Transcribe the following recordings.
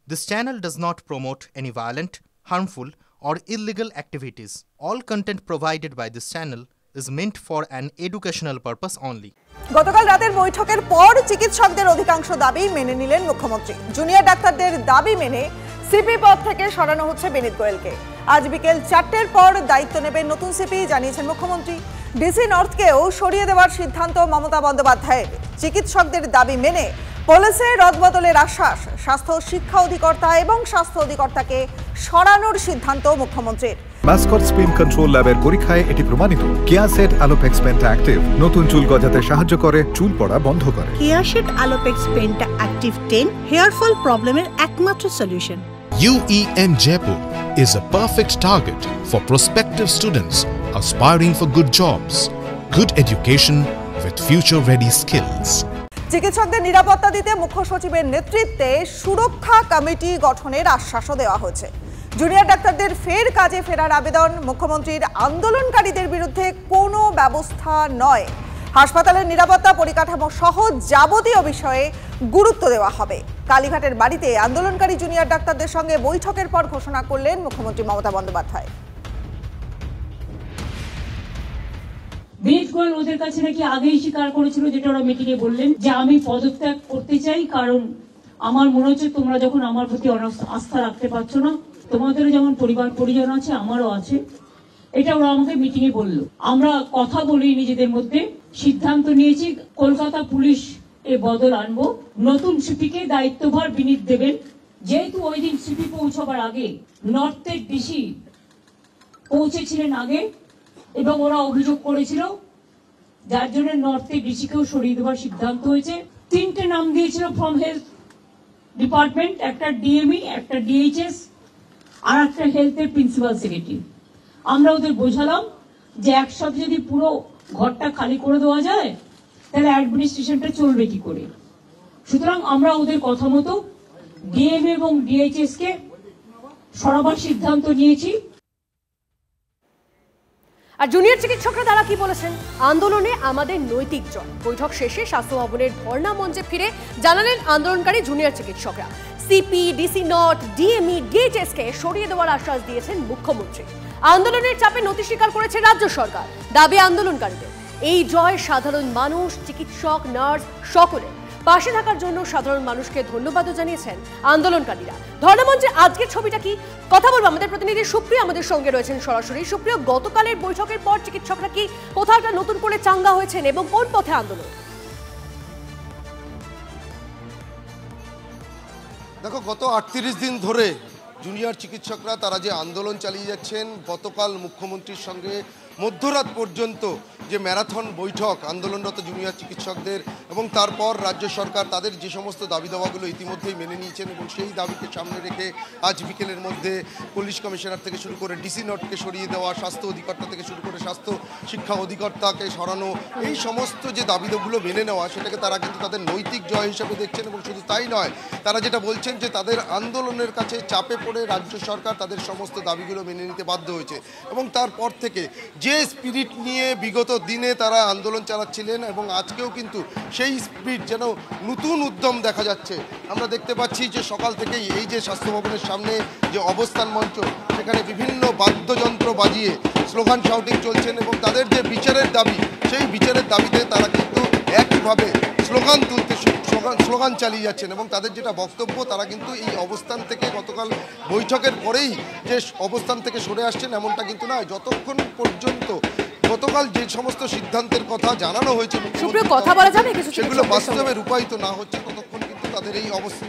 This channel does not promote any violent, harmful, or illegal activities. All content provided by this channel is meant for an educational purpose only. গতকাল রাতের বৈঠকের পর চিকিৎসকদের অধিকাংশ দাবি মেনে নিলেন মুখ্যমন্ত্রী। জুনিয়র ডাক্তারদের দাবি মেনে সিপি পদ থেকে সরানো হচ্ছে বিনীত গোয়েলকে। আজ বিকেল 4টের পর দায়িত্ব নেবেন নতুন সিপি, জানিয়েছেন মুখ্যমন্ত্রী। ডিসি নর্থকেও সরিয়ে দেওয়ার সিদ্ধান্ত মমতা বন্দ্যোপাধ্যায়ের। চিকিৎসকদের দাবি মেনে পুলিশে রদবদলের আশ্বাস। স্বাস্থ্য শিক্ষা অধিকর্তা এবং স্বাস্থ্য অধিকর্তাকে সরানোর সিদ্ধান্ত মুখ্যমন্ত্রীর। মাসকট স্পিন কন্ট্রোল ল্যাবের পরীক্ষায় এটি প্রমাণিত। কেয়াসেট অ্যালোপেক্স পেন্টা অ্যাক্টিভ নতুন চুল গজাতে সাহায্য করে, চুল পড়া বন্ধ করে। কেয়াসেট অ্যালোপেক্স পেন্টা অ্যাক্টিভ 10 হেয়ার ফল প্রবলেমের একমাত্র solution. UEM Jaipur is a perfect target for prospective students aspiring for good jobs, good education with future-ready skills. চিকিৎসকদের নিরাপত্তা দিতে মুখ্য সচিবের নেতৃত্বে সুরক্ষা কমিটি গঠনের আশ্বাসও দেওয়া হয়েছে। জুনিয়র ডাক্তারদের ফের কাজে ফেরার আবেদন। মুখ্যমন্ত্রীর আন্দোলনকারীদের বিরুদ্ধে কোনো ব্যবস্থা নয়। হাসপাতালের নিরাপত্তা পরিকাঠামো সহ যাবতীয় বিষয়ে গুরুত্ব দেওয়া হবে। কালীঘাটের বাড়িতে আন্দোলনকারী জুনিয়র ডাক্তারদের সঙ্গে বৈঠকের পর ঘোষণা করলেন মুখ্যমন্ত্রী মমতা বন্দ্যোপাধ্যায়। বিনীত গোয়েল ওদের কাছে নাকি আগেই স্বীকার করেছিল, যেটা ওরা মিটিংয়ে বললেন, যে আমি পদত্যাগ করতে চাই, কারণ আমার মনে হচ্ছে তোমরা যখন আমার প্রতি আস্থা রাখতে পারছো না, তোমাদেরও যেমন পরিবার পরিজন আছে আমারও আছে। এটা ওরা আমাকে মিটিংয়ে বললো। আমরা কথা বলি নিজেদের মধ্যে, সিদ্ধান্ত নিয়েছি কলকাতা পুলিশ এ বদল আনবো। নতুন সিপিকে দায়িত্বভার বিনীত দেবেন। যেহেতু ওই দিন সিপি পৌঁছবার আগে নর্থের ডিসি পৌঁছেছিলেন আগে এবং ওরা অভিযোগ করেছিল, যার জন্য নর্থের ডিসিকেও সরিয়ে দেওয়ার সিদ্ধান্ত হয়েছে। 3টে নাম দিয়েছিল ফ্রম হেলথ ডিপার্টমেন্ট, একটা ডিএমই, একটা ডিএইচএস, আর একটা হেলথের প্রিন্সিপাল সেক্রেটারি। আমরা ওদের বোঝালাম যে একসাথে যদি পুরো ঘরটা খালি করে দেওয়া যায় তাহলে অ্যাডমিনিস্ট্রেশনটা চলবে কি করে। সুতরাং আমরা ওদের কথা মতো ডিএমএ এবং ডিএইচএস কে সরাবার সিদ্ধান্ত নিয়েছি। আর জুনিয়র চিকিৎসকরা তারা কি বলেছেন? আন্দোলনে আমাদের নৈতিক জয়। বৈঠক শেষে স্বাস্থ্য ভবনের ধর্ণা মঞ্চে ফিরে জানালেন আন্দোলনকারী জুনিয়র চিকিৎসকরা। CP, DC north, DME, DHS কে সরিয়ে দেওয়ার আশ্বাস দিয়েছেন মুখ্যমন্ত্রী। আন্দোলনের চাপে নতি স্বীকার করেছে রাজ্য সরকার। দাবি আন্দোলনকারীদের। এই জয় সাধারণ মানুষ, চিকিৎসক, নার্স সকলে পাশে থাকার জন্য সাধারণ মানুষকে ধন্যবাদও জানিয়েছেন আন্দোলনকারীরা। ধর্ণামঞ্চে আজকের ছবিটা কি, কথা বলবো আমাদের প্রতিনিধি সুপ্রিয়া আমাদের সঙ্গে রয়েছেন সরাসরি। সুপ্রিয়া, গতকালের বৈঠকের পর চিকিৎসকরা কি কোথাওটা নতুন করে চাঙ্গা হয়েছেন এবং কোন পথে আন্দোলন? দেখো, গত 38 দিন ধরে জুনিয়র চিকিৎসকরা তারা যে আন্দোলন চালিয়ে যাচ্ছেন, গতকাল মুখ্যমন্ত্রীর সঙ্গে মধ্যরাত পর্যন্ত যে ম্যারাথন বৈঠক আন্দোলনরত জুনিয়র চিকিৎসকদের, এবং তারপর রাজ্য সরকার তাদের যে সমস্ত দাবি দাওয়াগুলো ইতিমধ্যেই মেনে নিয়েছেন এবং সেই দাবিকে সামনে রেখে আজ বিকেলের মধ্যে পুলিশ কমিশনার থেকে শুরু করে ডিসি নটকে সরিয়ে দেওয়া, স্বাস্থ্য অধিকর্তা থেকে শুরু করে স্বাস্থ্য শিক্ষা অধিকর্তাকে সরানো, এই সমস্ত যে দাবিগুলো মেনে নেওয়া, সেটাকে তারা কিন্তু তাদের নৈতিক জয় হিসেবে দেখছেন। এবং শুধু তাই নয়, তারা যেটা বলছেন যে তাদের আন্দোলনের কাছে চাপে পড়ে রাজ্য সরকার তাদের সমস্ত দাবিগুলো মেনে নিতে বাধ্য হয়েছে। এবং তারপর থেকে যে স্পিরিট নিয়ে বিগত দিনে তারা আন্দোলন চালাচ্ছিলেন এবং আজকেও কিন্তু সেই স্পিরিট যেন নতুন উদ্যম দেখা যাচ্ছে। আমরা দেখতে পাচ্ছি যে সকাল থেকেই এই যে স্বাস্থ্য ভবনের সামনে যে অবস্থান মঞ্চ, সেখানে বিভিন্ন বাদ্যযন্ত্র বাজিয়ে স্লোগান শাউটিং চলছেন এবং তাদের যে বিচারের দাবি, সেই বিচারের দাবিতে তারা কিন্তু একইভাবে স্লোগান চালিয়ে যাচ্ছেন। এবং তাদের যেটা বক্তব্য, তারা কিন্তু এই অবস্থান থেকে গতকাল বৈঠকের পরেই যে অবস্থান থেকে সরে আসছেন এমনটা কিন্তু নয়। যতক্ষণ পর্যন্ত গতকাল যে সমস্ত সিদ্ধান্তের কথা জানানো হয়েছে সেগুলো বাস্তবে রূপায়িত না হচ্ছে, ততক্ষণ কিন্তু তাদের এই অবস্থা।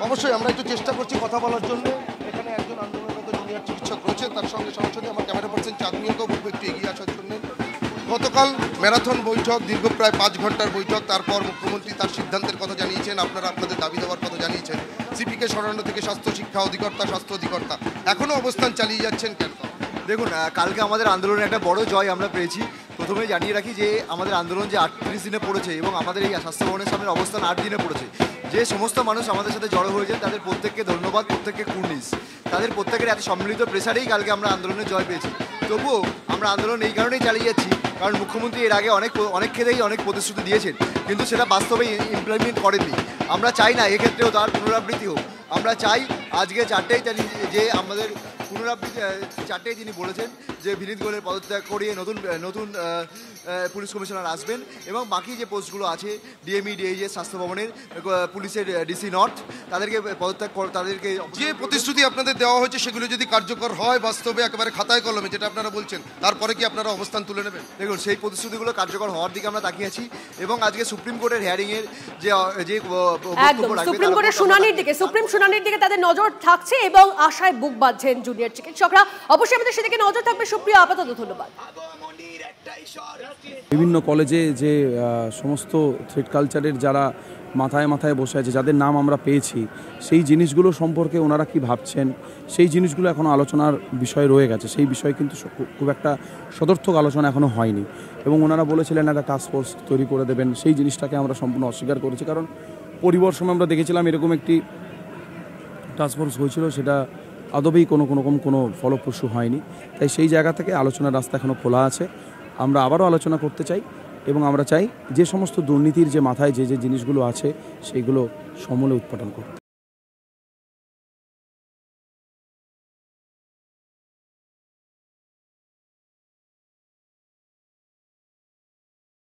অবশ্যই আমরা একটু চেষ্টা করছি কথা বলার জন্য। এখানে একজন আন্দোলনরত জুনিয়র চিকিৎসক রয়েছে, তার সঙ্গে সরাসরি আমার ক্যামেরা পার্সন চাঁদনিয়াকেও বলবো একটু এগিয়ে আসার জন্য। গতকাল ম্যারাথন বৈঠক, দীর্ঘ প্রায় 5 ঘন্টার বৈঠক। তারপর মুখ্যমন্ত্রী তার সিদ্ধান্তের কথা জানিয়েছেন, আপনারা আপনাদের দাবি দেওয়ার কথা জানিয়েছেন। সিপিকে সরানো থেকে স্বাস্থ্য শিক্ষা অধিকর্তা, স্বাস্থ্য অধিকর্তা এখনও অবস্থান চালিয়ে যাচ্ছেন কেন? দেখুন, কালকে আমাদের আন্দোলনের একটা বড় জয় আমরা পেয়েছি। প্রথমে জানিয়ে রাখি যে আমাদের আন্দোলন যে 38 দিনে পড়েছে এবং আমাদের এই স্বাস্থ্য ভবনের সামনের অবস্থান 8 দিনে পড়েছে। যে সমস্ত মানুষ আমাদের সাথে জড়ো হয়েছেন তাদের প্রত্যেককে ধন্যবাদ, প্রত্যেককে কুর্নিশ। তাদের প্রত্যেকের এত সম্মিলিত প্রেসারেই কালকে আমরা আন্দোলনে জয় পেয়েছি। তবুও আমরা আন্দোলন এই কারণেই চালিয়ে যাচ্ছি, কারণ মুখ্যমন্ত্রী এর আগে অনেক ক্ষেত্রেই অনেক প্রতিশ্রুতি দিয়েছেন, কিন্তু সেটা বাস্তবে ইমপ্লিমেন্ট করেননি। আমরা চাই না এক্ষেত্রেও তার পুনরাবৃত্তি হোক। আমরা চাই আজকে 4টেই যে আমাদের পুনরাবৃত্তি 4টেই তিনি বলেছেন যে বিনীত গোয়েলের পদত্যাগ করিয়ে নতুন পুলিশ কমিশনার আসবেন এবং বাকি যে পোস্টগুলো আছে ডিএমই ডিএইচএস স্বাস্থ্য ভবনের পুলিশের ডিসি নর্থ তাদেরকে পদত্যাগ তাদেরকে যে প্রতিশ্রুতি আপনাদের দেওয়া হয়েছে সেগুলো যদি কার্যকর হয় বাস্তবে একেবারে খাতায় কলমে যেটা আপনারা বলছেন, তারপরে কি আপনারা অবস্থান তুলে নেবেন? দেখুন সেই প্রতিশ্রুতিগুলো কার্যকর হওয়ার দিকে আমরা তাকিয়ে আছি এবং আজকে সুপ্রিম কোর্টের হিয়ারিংয়ের যে সুপ্রিম কোর্টের শুনানির দিকে তাদের নজর থাকছে এবং আশায় বুক বাঁধছেন জুনিয়র চিকিৎসকরা। অবশ্যই আমাদের সেদিকে নজর থাকবে। সুপ্রিয়, আপাতত ধন্যবাদ। বিভিন্ন কলেজে যে সমস্ত থ্রেড কালচারের যারা মাথায় মাথায় বসে আছে, যাদের নাম আমরা পেয়েছি, সেই জিনিসগুলো সম্পর্কে ওনারা কি ভাবছেন, সেই জিনিসগুলো এখনও আলোচনার বিষয় রয়ে গেছে। সেই বিষয়ে কিন্তু খুব একটা সদর্থক আলোচনা এখনও হয়নি এবং ওনারা বলেছিলেন একটা টাস্ক ফোর্স তৈরি করে দেবেন। সেই জিনিসটাকে আমরা সম্পূর্ণ অস্বীকার করেছি, কারণ পরিবার সময় আমরা দেখেছিলাম এরকম একটি টাস্ক ফোর্স হয়েছিল, সেটা আদবেই কোনো ফলপ্রসূ হয়নি। তাই সেই জায়গা থেকে আলোচনার রাস্তা এখনও খোলা আছে। আমরা আবারও আলোচনা করতে চাই এবং আমরা চাই যে সমস্ত দুর্নীতির যে মাথায় যে জিনিসগুলো আছে সেইগুলো সমূলে উৎপাদন করতে।